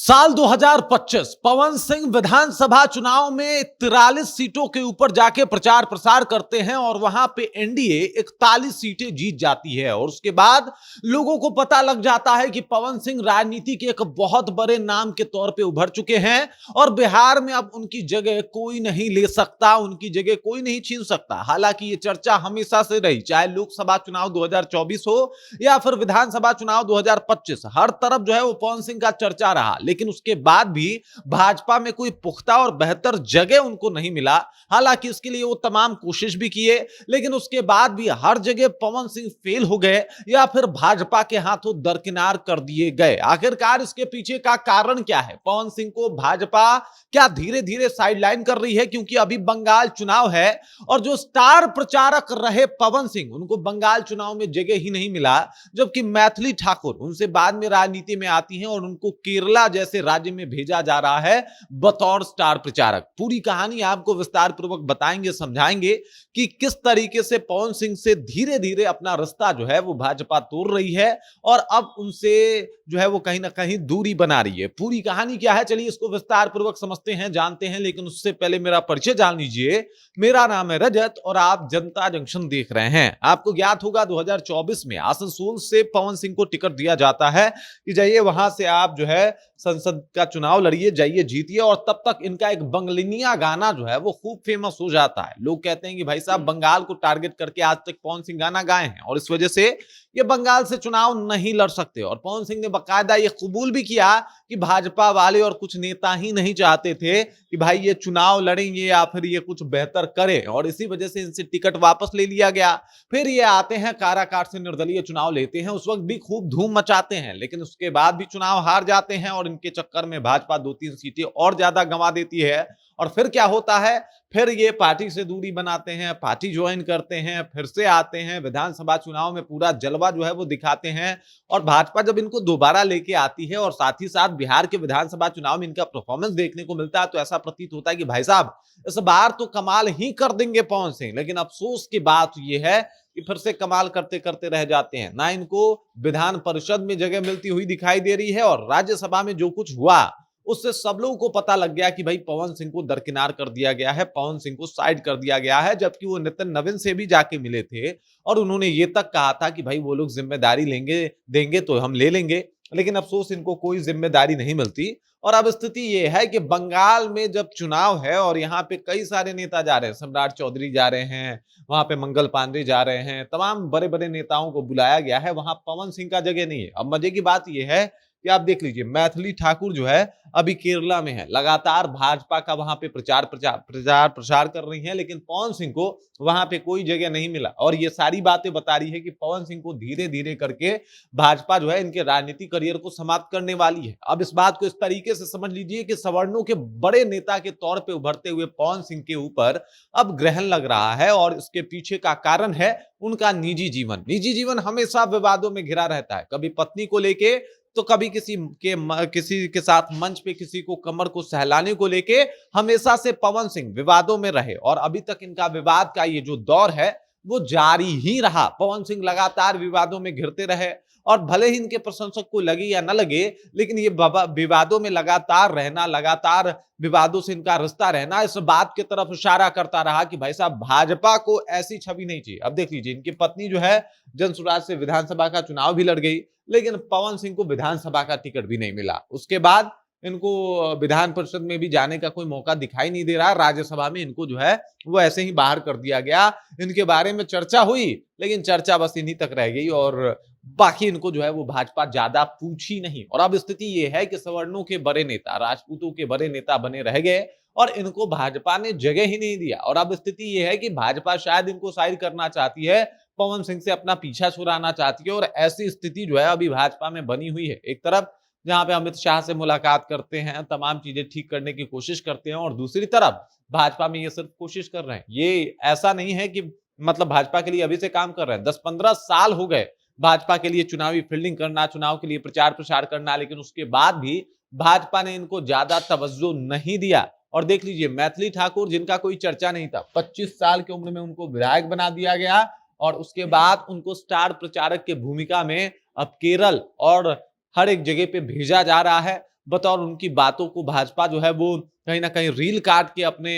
साल 2025 पवन सिंह विधानसभा चुनाव में 43 सीटों के ऊपर जाके प्रचार प्रसार करते हैं और वहां पे एनडीए 41 सीटें जीत जाती है। और उसके बाद लोगों को पता लग जाता है कि पवन सिंह राजनीति के एक बहुत बड़े नाम के तौर पे उभर चुके हैं और बिहार में अब उनकी जगह कोई नहीं ले सकता, उनकी जगह कोई नहीं छीन सकता। हालांकि ये चर्चा हमेशा से रही, चाहे लोकसभा चुनाव 2024 हो या फिर विधानसभा चुनाव 2025, हर तरफ जो है वो पवन सिंह का चर्चा रहा। लेकिन उसके बाद भी भाजपा में कोई पुख्ता और बेहतर जगह उनको नहीं मिला। हालांकि इसके लिए वो तमाम कोशिश भी किए, लेकिन उसके बाद भी हर जगह पवन सिंह फेल हो गए या फिर भाजपा के हाथों दरकिनार कर दिए गए। आखिरकार इसके पीछे का कारण क्या है? पवन सिंह को भाजपा क्या धीरे धीरे साइडलाइन कर रही है? क्योंकि अभी बंगाल चुनाव है और जो स्टार प्रचारक रहे पवन सिंह, उनको बंगाल चुनाव में जगह ही नहीं मिला, जबकि मैथिली ठाकुर उनसे बाद में राजनीति में आती हैं और उनको केरला जैसे राज्य में भेजा जा रहा है बतौर स्टार प्रचारक। पूरी कहानी आपको विस्तार पूर्वक बताएंगे, समझाएंगे कि किस तरीके से पवन सिंह से धीरे धीरे अपना रास्ता जो है वो भाजपा तोड़ रही है और अब उनसे जो है वो कहीं ना कहीं दूरी बना रही है। पूरी कहानी क्या है, चलिए इसको विस्तार पूर्वक समझते हैं, जानते हैं। लेकिन उससे पहले मेरा परिचय जान लीजिए। मेरा नाम है रजत और आप जनता जंक्शन देख रहे हैं। आपको ज्ञात होगा 2024 में आसनसोल से पवन सिंह को टिकट दिया जाता है कि जाइए वहां से आप जो है संसद का चुनाव लड़िए, जाइए जीतिए। और तब तक इनका एक बंगलिनिया गाना जो है वो खूब फेमस हो जाता है। लोग कहते हैं कि भाई साहब बंगाल को टारगेट करके आज तक पवन सिंह गाना गाए हैं और इस वजह से ये बंगाल से चुनाव नहीं लड़ सकते। और पवन सिंह ने बाकायदा ये कबूल भी किया कि भाजपा वाले और कुछ नेता ही नहीं चाहते थे कि भाई ये चुनाव लड़ेंगे या फिर ये कुछ बेहतर करें, और इसी वजह से इनसे टिकट वापस ले लिया गया। फिर ये आते हैं काराकाट से निर्दलीय चुनाव लेते हैं, उस वक्त भी खूब धूम मचाते हैं, लेकिन उसके बाद भी चुनाव हार जाते हैं और इनके चक्कर में भाजपा 2-3 सीटें और ज्यादा गंवा देती है। और फिर क्या होता है, फिर ये पार्टी से दूरी बनाते हैं, पार्टी ज्वाइन करते हैं, फिर से आते हैं विधानसभा चुनाव में पूरा जलवा जो है वो दिखाते हैं। और भाजपा जब इनको दोबारा लेके आती है और साथ ही साथ बिहार के विधानसभा चुनाव में इनका परफॉर्मेंस देखने को मिलता है, तो ऐसा प्रतीत होता है कि भाई साहब इस बार तो कमाल ही कर देंगे पवन सिंह। लेकिन अफसोस की बात यह है कि फिर से कमाल करते करते रह जाते हैं। ना इनको विधान परिषद में जगह मिलती हुई दिखाई दे रही है और राज्यसभा में जो कुछ हुआ उससे सब लोगों को पता लग गया कि भाई पवन सिंह को दरकिनार कर दिया गया है, पवन सिंह को साइड कर दिया गया है। जबकि वो नितिन नवीन से भी जाके मिले थे और उन्होंने ये तक कहा था कि भाई वो लोग जिम्मेदारी लेंगे देंगे तो हम ले लेंगे। लेकिन अफसोस इनको कोई जिम्मेदारी नहीं मिलती। और अब स्थिति ये है कि बंगाल में जब चुनाव है और यहाँ पे कई सारे नेता जा रहे हैं, सम्राट चौधरी जा रहे हैं, वहां पे मंगल पांडे जा रहे हैं, तमाम बड़े बड़े नेताओं को बुलाया गया है, वहां पवन सिंह का जगह नहीं है। अब मजे की बात यह है कि आप देख लीजिए मैथिली ठाकुर जो है अभी केरला में है, लगातार भाजपा का वहां पे प्रचार प्रसार कर रही है, लेकिन पवन सिंह को वहां पे कोई जगह नहीं मिला। और ये सारी बातें बता रही है कि पवन सिंह को धीरे धीरे करके भाजपा जो है इनके राजनीतिक करियर को समाप्त करने वाली है। अब इस बात को इस तरीके से समझ लीजिए कि सवर्णों के बड़े नेता के तौर पे उभरते हुए पवन सिंह के ऊपर अब ग्रहण लग रहा है और इसके पीछे का कारण है उनका निजी जीवन। निजी जीवन हमेशा विवादों में घिरा रहता है, कभी पत्नी को लेके तो कभी किसी के साथ मंच पे किसी को कमर को सहलाने को लेके हमेशा से पवन सिंह विवादों में रहे और अभी तक इनका विवाद का ये जो दौर है वो जारी ही रहा। पवन सिंह लगातार विवादों में घिरते रहे और भले ही इनके प्रशंसक को लगे या न लगे, लेकिन ये विवादों में लगातार रहना, लगातार विवादों से इनका रिश्ता रहना इस बात की तरफ इशारा करता रहा कि भाई साहब भाजपा को ऐसी छवि नहीं चाहिए। अब देख लीजिए इनकी पत्नी जो है जनसुराज से विधानसभा का चुनाव भी लड़ गई, लेकिन पवन सिंह को विधानसभा का टिकट भी नहीं मिला। उसके बाद इनको विधान परिषद में भी जाने का कोई मौका दिखाई नहीं दे रहा। राज्यसभा में इनको जो है वो ऐसे ही बाहर कर दिया गया। इनके बारे में चर्चा हुई, लेकिन चर्चा बस इन्हीं तक रह गई और बाकी इनको जो है वो भाजपा ज्यादा पूछी नहीं। और अब स्थिति ये है कि सवर्णों के बड़े नेता, राजपूतों के बड़े नेता बने रह गए और इनको भाजपा ने जगह ही नहीं दिया। और अब स्थिति ये है कि भाजपा शायद इनको साइड करना चाहती है, पवन सिंह से अपना पीछा छुड़ाना चाहती है। और ऐसी स्थिति जो है अभी भाजपा में बनी हुई है। एक तरफ जहां पे अमित शाह से मुलाकात करते हैं, तमाम चीजें ठीक करने की कोशिश करते हैं, और दूसरी तरफ भाजपा में ये सिर्फ कोशिश कर रहे हैं। ये ऐसा नहीं है कि मतलब भाजपा के लिए अभी से काम कर रहे हैं, 10-15 साल हो गए भाजपा के लिए चुनावी फील्डिंग करना, चुनाव के लिए प्रचार प्रसार करना, लेकिन उसके बाद भी भाजपा ने इनको ज्यादा तवज्जो नहीं दिया। और देख लीजिए मैथिली ठाकुर जिनका कोई चर्चा नहीं था, 25 साल की उम्र में उनको विधायक बना दिया गया और उसके बाद उनको स्टार प्रचारक की भूमिका में अब केरल और हर एक जगह पे भेजा जा रहा है। बतौर उनकी बातों को भाजपा जो है वो कहीं ना कहीं रील काट के अपने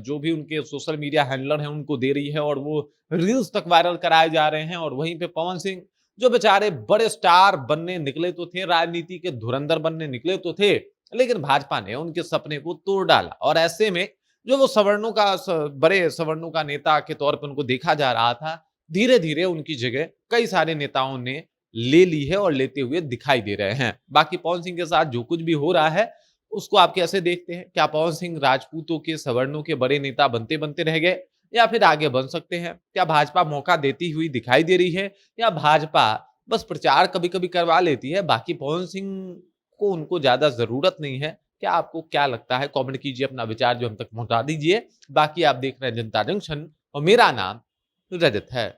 जो भी उनके सोशल मीडिया हैंडलर हैं उनको दे रही है और वो रील्स तक वायरल कराए जा रहे हैं। और वहीं पे पवन सिंह जो बेचारे बड़े स्टार बनने निकले तो थे, राजनीति के धुरंधर बनने निकले तो थे, लेकिन भाजपा ने उनके सपने को तोड़ डाला। और ऐसे में जो वो बड़े सवर्णों का नेता के तौर पर उनको देखा जा रहा था, धीरे धीरे उनकी जगह कई सारे नेताओं ने ले ली है और लेते हुए दिखाई दे रहे हैं। बाकी पवन सिंह के साथ जो कुछ भी हो रहा है उसको आप कैसे देखते हैं? क्या पवन सिंह राजपूतों के, सवर्णों के बड़े नेता बनते बनते रह गए या फिर आगे बन सकते हैं? क्या भाजपा मौका देती हुई दिखाई दे रही है या भाजपा बस प्रचार कभी कभी करवा लेती है, बाकी पवन सिंह को उनको ज्यादा जरूरत नहीं है? क्या आपको क्या लगता है? कमेंट कीजिए, अपना विचार जो हम तक पहुंचा दीजिए। बाकी आप देख रहे हैं जनता जंक्शन और मेरा नाम रजत है।